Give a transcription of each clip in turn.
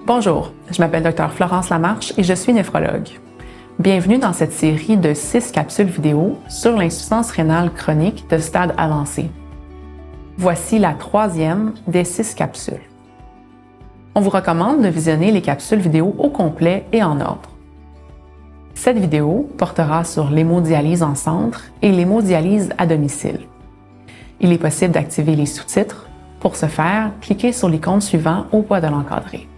Bonjour, je m'appelle Dr Florence Lamarche et je suis néphrologue. Bienvenue dans cette série de 6 capsules vidéo sur l'insuffisance rénale chronique de stade avancé. Voici la 3e des 6 capsules. On vous recommande de visionner les capsules vidéo au complet et en ordre. Cette vidéo portera sur l'hémodialyse en centre et l'hémodialyse à domicile. Il est possible d'activer les sous-titres. Pour ce faire, cliquez sur l'icône suivant au bas de l'encadré.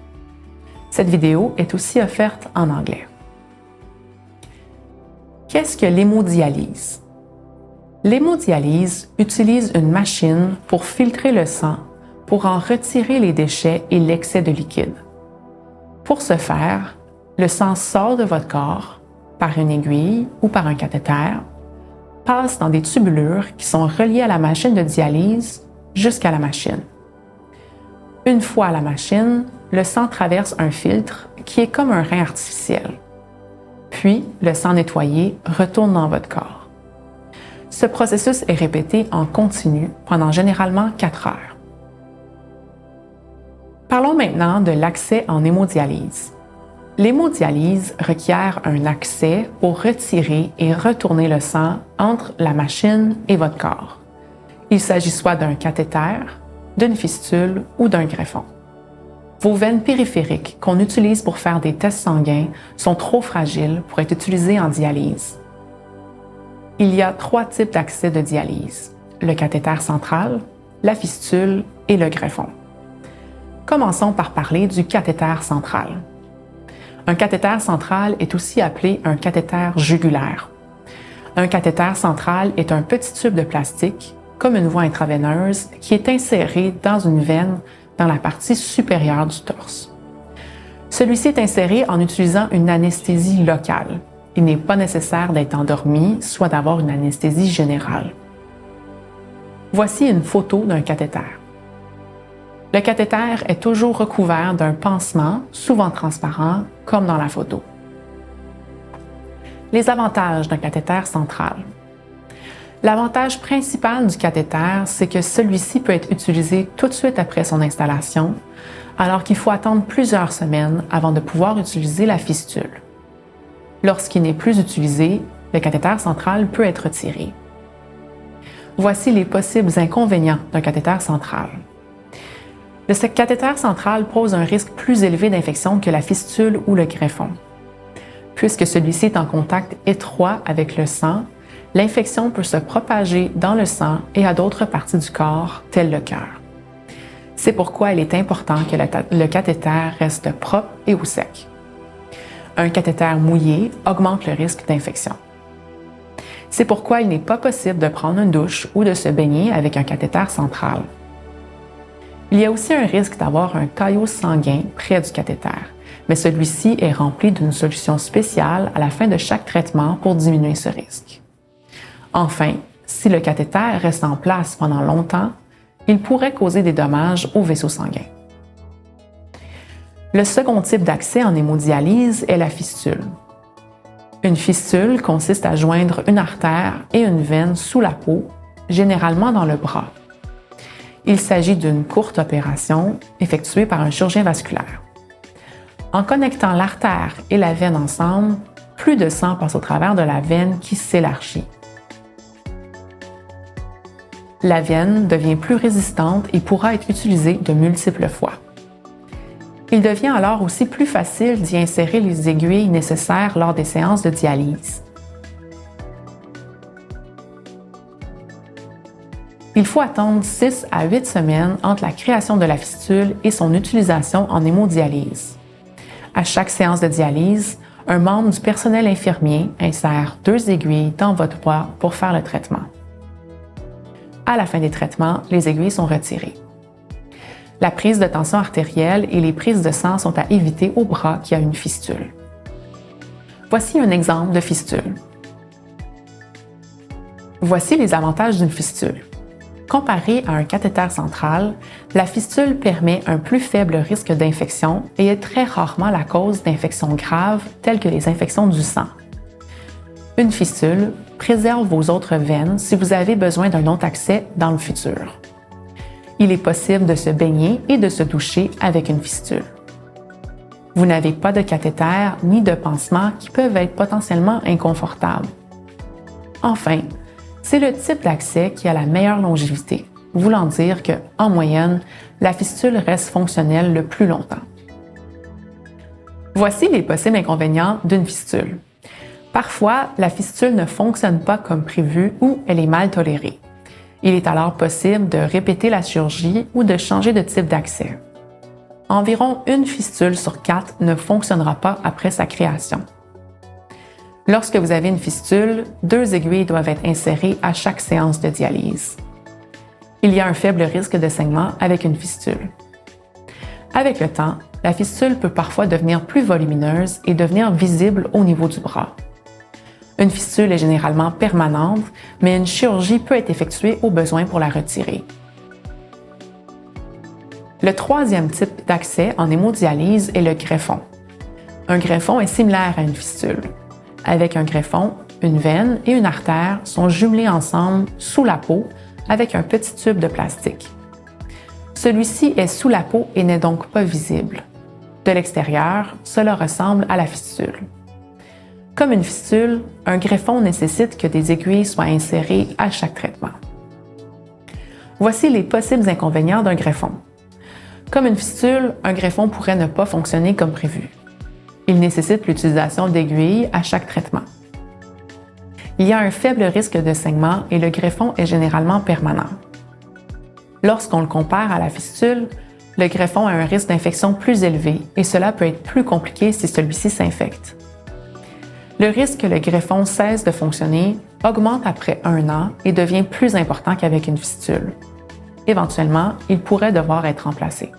Cette vidéo est aussi offerte en anglais. Qu'est-ce que l'hémodialyse? L'hémodialyse utilise une machine pour filtrer le sang, pour en retirer les déchets et l'excès de liquide. Pour ce faire, le sang sort de votre corps par une aiguille ou par un cathéter, passe dans des tubulures qui sont reliées à la machine de dialyse jusqu'à la machine. Une fois à la machine, le sang traverse un filtre qui est comme un rein artificiel. Puis, le sang nettoyé retourne dans votre corps. Ce processus est répété en continu pendant généralement 4 heures. Parlons maintenant de l'accès en hémodialyse. L'hémodialyse requiert un accès pour retirer et retourner le sang entre la machine et votre corps. Il s'agit soit d'un cathéter, d'une fistule ou d'un greffon. Vos veines périphériques qu'on utilise pour faire des tests sanguins sont trop fragiles pour être utilisées en dialyse. Il y a 3 types d'accès de dialyse: le cathéter central, la fistule et le greffon. Commençons par parler du cathéter central. Un cathéter central est aussi appelé un cathéter jugulaire. Un cathéter central est un petit tube de plastique, comme une voie intraveineuse, qui est inséré dans une veine dans la partie supérieure du torse. Celui-ci est inséré en utilisant une anesthésie locale. Il n'est pas nécessaire d'être endormi, soit d'avoir une anesthésie générale. Voici une photo d'un cathéter. Le cathéter est toujours recouvert d'un pansement, souvent transparent, comme dans la photo. Les avantages d'un cathéter central. L'avantage principal du cathéter, c'est que celui-ci peut être utilisé tout de suite après son installation, alors qu'il faut attendre plusieurs semaines avant de pouvoir utiliser la fistule. Lorsqu'il n'est plus utilisé, le cathéter central peut être retiré. Voici les possibles inconvénients d'un cathéter central. Le cathéter central pose un risque plus élevé d'infection que la fistule ou le greffon. Puisque celui-ci est en contact étroit avec le sang, l'infection peut se propager dans le sang et à d'autres parties du corps, tel le cœur. C'est pourquoi il est important que le cathéter reste propre et au sec. Un cathéter mouillé augmente le risque d'infection. C'est pourquoi il n'est pas possible de prendre une douche ou de se baigner avec un cathéter central. Il y a aussi un risque d'avoir un caillot sanguin près du cathéter, mais celui-ci est rempli d'une solution spéciale à la fin de chaque traitement pour diminuer ce risque. Enfin, si le cathéter reste en place pendant longtemps, il pourrait causer des dommages aux vaisseaux sanguins. Le second type d'accès en hémodialyse est la fistule. Une fistule consiste à joindre une artère et une veine sous la peau, généralement dans le bras. Il s'agit d'une courte opération effectuée par un chirurgien vasculaire. En connectant l'artère et la veine ensemble, plus de sang passe au travers de la veine qui s'élargit. La veine devient plus résistante et pourra être utilisée de multiples fois. Il devient alors aussi plus facile d'y insérer les aiguilles nécessaires lors des séances de dialyse. Il faut attendre 6 à 8 semaines entre la création de la fistule et son utilisation en hémodialyse. À chaque séance de dialyse, un membre du personnel infirmier insère 2 aiguilles dans votre bras pour faire le traitement. À la fin des traitements, les aiguilles sont retirées. La prise de tension artérielle et les prises de sang sont à éviter au bras qui a une fistule. Voici un exemple de fistule. Voici les avantages d'une fistule. Comparé à un cathéter central, la fistule permet un plus faible risque d'infection et est très rarement la cause d'infections graves telles que les infections du sang. Une fistule préserve vos autres veines si vous avez besoin d'un autre accès dans le futur. Il est possible de se baigner et de se doucher avec une fistule. Vous n'avez pas de cathéter ni de pansement qui peuvent être potentiellement inconfortables. Enfin, c'est le type d'accès qui a la meilleure longévité, voulant dire que, en moyenne, la fistule reste fonctionnelle le plus longtemps. Voici les possibles inconvénients d'une fistule. Parfois, la fistule ne fonctionne pas comme prévu ou elle est mal tolérée. Il est alors possible de répéter la chirurgie ou de changer de type d'accès. Environ une fistule sur 4 ne fonctionnera pas après sa création. Lorsque vous avez une fistule, 2 aiguilles doivent être insérées à chaque séance de dialyse. Il y a un faible risque de saignement avec une fistule. Avec le temps, la fistule peut parfois devenir plus volumineuse et devenir visible au niveau du bras. Une fistule est généralement permanente, mais une chirurgie peut être effectuée au besoin pour la retirer. Le troisième type d'accès en hémodialyse est le greffon. Un greffon est similaire à une fistule. Avec un greffon, une veine et une artère sont jumelés ensemble sous la peau avec un petit tube de plastique. Celui-ci est sous la peau et n'est donc pas visible. De l'extérieur, cela ressemble à la fistule. Comme une fistule, un greffon nécessite que des aiguilles soient insérées à chaque traitement. Voici les possibles inconvénients d'un greffon. Comme une fistule, un greffon pourrait ne pas fonctionner comme prévu. Il nécessite l'utilisation d'aiguilles à chaque traitement. Il y a un faible risque de saignement et le greffon est généralement permanent. Lorsqu'on le compare à la fistule, le greffon a un risque d'infection plus élevé et cela peut être plus compliqué si celui-ci s'infecte. Le risque que le greffon cesse de fonctionner augmente après 1 an et devient plus important qu'avec une fistule. Éventuellement, il pourrait devoir être remplacé.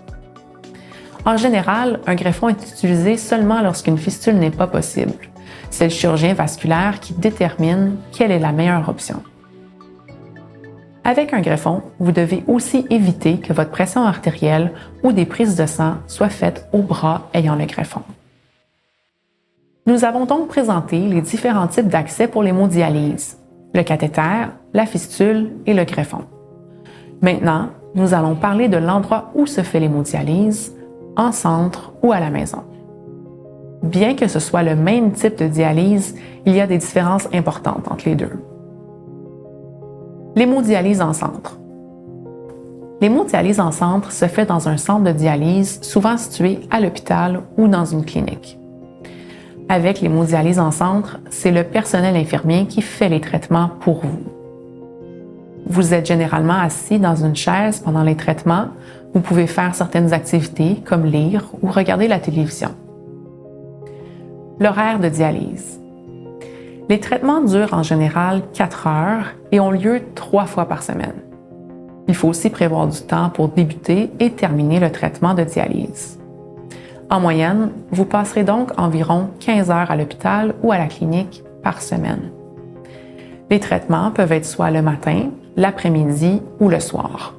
En général, un greffon est utilisé seulement lorsqu'une fistule n'est pas possible. C'est le chirurgien vasculaire qui détermine quelle est la meilleure option. Avec un greffon, vous devez aussi éviter que votre pression artérielle ou des prises de sang soient faites au bras ayant le greffon. Nous avons donc présenté les différents types d'accès pour l'hémodialyse, le cathéter, la fistule et le greffon. Maintenant, nous allons parler de l'endroit où se fait l'hémodialyse, en centre ou à la maison. Bien que ce soit le même type de dialyse, il y a des différences importantes entre les deux. L'hémodialyse en centre. L'hémodialyse en centre se fait dans un centre de dialyse souvent situé à l'hôpital ou dans une clinique. Avec l'hémodialyse en centre, c'est le personnel infirmier qui fait les traitements pour vous. Vous êtes généralement assis dans une chaise pendant les traitements. Vous pouvez faire certaines activités comme lire ou regarder la télévision. L'horaire de dialyse. Les traitements durent en général 4 heures et ont lieu 3 fois par semaine. Il faut aussi prévoir du temps pour débuter et terminer le traitement de dialyse. En moyenne, vous passerez donc environ 15 heures à l'hôpital ou à la clinique par semaine. Les traitements peuvent être soit le matin, l'après-midi ou le soir.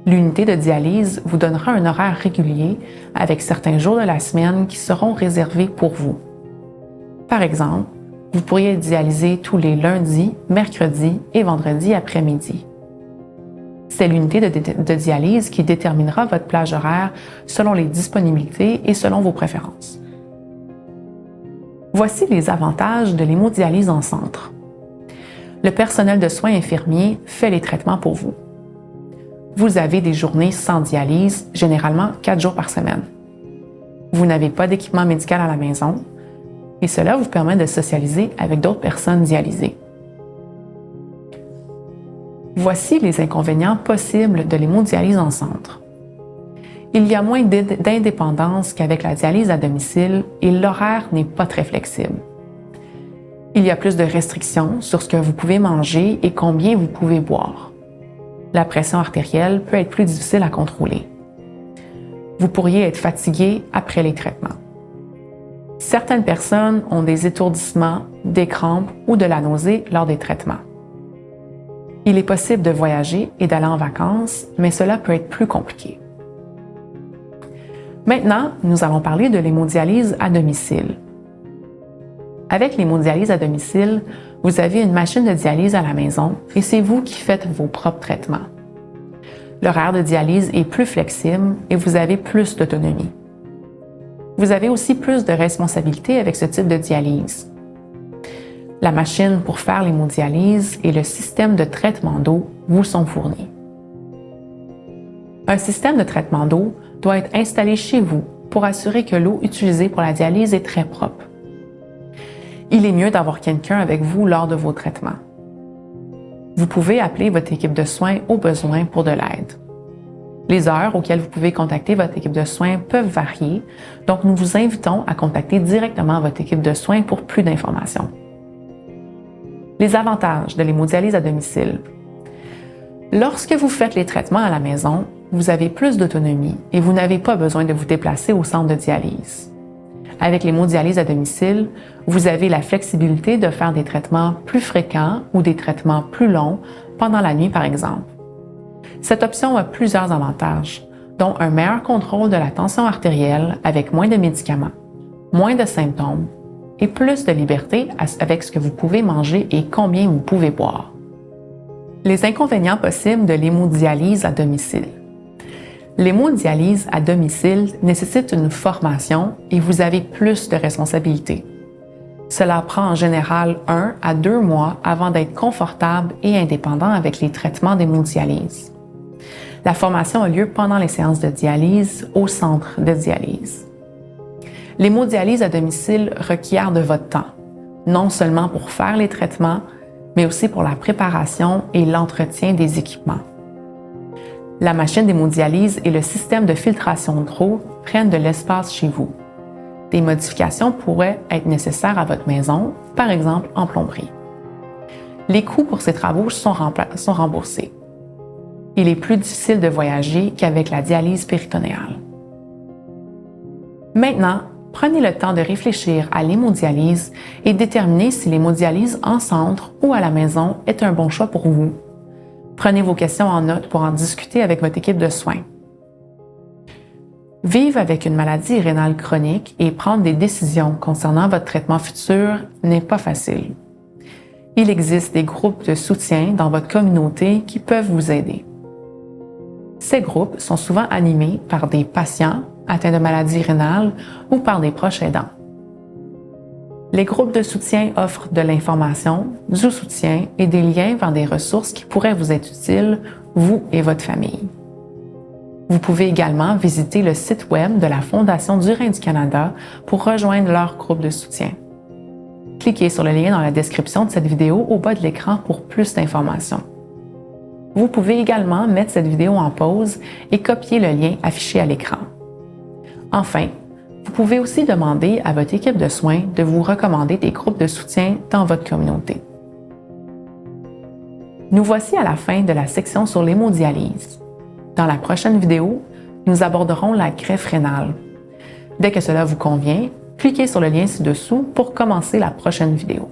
L'unité de dialyse vous donnera un horaire régulier avec certains jours de la semaine qui seront réservés pour vous. Par exemple, vous pourriez être dialysé tous les lundis, mercredis et vendredis après-midi. C'est l'unité de dialyse qui déterminera votre plage horaire selon les disponibilités et selon vos préférences. Voici les avantages de l'hémodialyse en centre. Le personnel de soins infirmiers fait les traitements pour vous. Vous avez des journées sans dialyse, généralement 4 jours par semaine. Vous n'avez pas d'équipement médical à la maison et cela vous permet de socialiser avec d'autres personnes dialysées. Voici les inconvénients possibles de l'hémodialyse en centre. Il y a moins d'indépendance qu'avec la dialyse à domicile et l'horaire n'est pas très flexible. Il y a plus de restrictions sur ce que vous pouvez manger et combien vous pouvez boire. La pression artérielle peut être plus difficile à contrôler. Vous pourriez être fatigué après les traitements. Certaines personnes ont des étourdissements, des crampes ou de la nausée lors des traitements. Il est possible de voyager et d'aller en vacances, mais cela peut être plus compliqué. Maintenant, nous allons parler de l'hémodialyse à domicile. Avec l'hémodialyse à domicile, vous avez une machine de dialyse à la maison et c'est vous qui faites vos propres traitements. L'horaire de dialyse est plus flexible et vous avez plus d'autonomie. Vous avez aussi plus de responsabilités avec ce type de dialyse. La machine pour faire l'hémodialyse et le système de traitement d'eau vous sont fournis. Un système de traitement d'eau doit être installé chez vous pour assurer que l'eau utilisée pour la dialyse est très propre. Il est mieux d'avoir quelqu'un avec vous lors de vos traitements. Vous pouvez appeler votre équipe de soins au besoin pour de l'aide. Les heures auxquelles vous pouvez contacter votre équipe de soins peuvent varier, donc nous vous invitons à contacter directement votre équipe de soins pour plus d'informations. Les avantages de l'hémodialyse à domicile. Lorsque vous faites les traitements à la maison, vous avez plus d'autonomie et vous n'avez pas besoin de vous déplacer au centre de dialyse. Avec l'hémodialyse à domicile, vous avez la flexibilité de faire des traitements plus fréquents ou des traitements plus longs pendant la nuit, par exemple. Cette option a plusieurs avantages, dont un meilleur contrôle de la tension artérielle avec moins de médicaments, moins de symptômes et plus de liberté avec ce que vous pouvez manger et combien vous pouvez boire. Les inconvénients possibles de l'hémodialyse à domicile. L'hémodialyse à domicile nécessite une formation et vous avez plus de responsabilités. Cela prend en général 1 à 2 mois avant d'être confortable et indépendant avec les traitements d'hémodialyse. La formation a lieu pendant les séances de dialyse au centre de dialyse. L'hémodialyse à domicile requiert de votre temps, non seulement pour faire les traitements, mais aussi pour la préparation et l'entretien des équipements. La machine d'hémodialyse et le système de filtration d'eau prennent de l'espace chez vous. Des modifications pourraient être nécessaires à votre maison, par exemple en plomberie. Les coûts pour ces travaux sont remboursés. Il est plus difficile de voyager qu'avec la dialyse péritonéale. Maintenant, prenez le temps de réfléchir à l'hémodialyse et déterminez si l'hémodialyse en centre ou à la maison est un bon choix pour vous. Prenez vos questions en note pour en discuter avec votre équipe de soins. Vivre avec une maladie rénale chronique et prendre des décisions concernant votre traitement futur n'est pas facile. Il existe des groupes de soutien dans votre communauté qui peuvent vous aider. Ces groupes sont souvent animés par des patients atteints de maladies rénales ou par des proches aidants. Les groupes de soutien offrent de l'information, du soutien et des liens vers des ressources qui pourraient vous être utiles, vous et votre famille. Vous pouvez également visiter le site web de la Fondation du Rein du Canada pour rejoindre leur groupe de soutien. Cliquez sur le lien dans la description de cette vidéo au bas de l'écran pour plus d'informations. Vous pouvez également mettre cette vidéo en pause et copier le lien affiché à l'écran. Enfin, vous pouvez aussi demander à votre équipe de soins de vous recommander des groupes de soutien dans votre communauté. Nous voici à la fin de la section sur l'hémodialyse. Dans la prochaine vidéo, nous aborderons la greffe rénale. Dès que cela vous convient, cliquez sur le lien ci-dessous pour commencer la prochaine vidéo.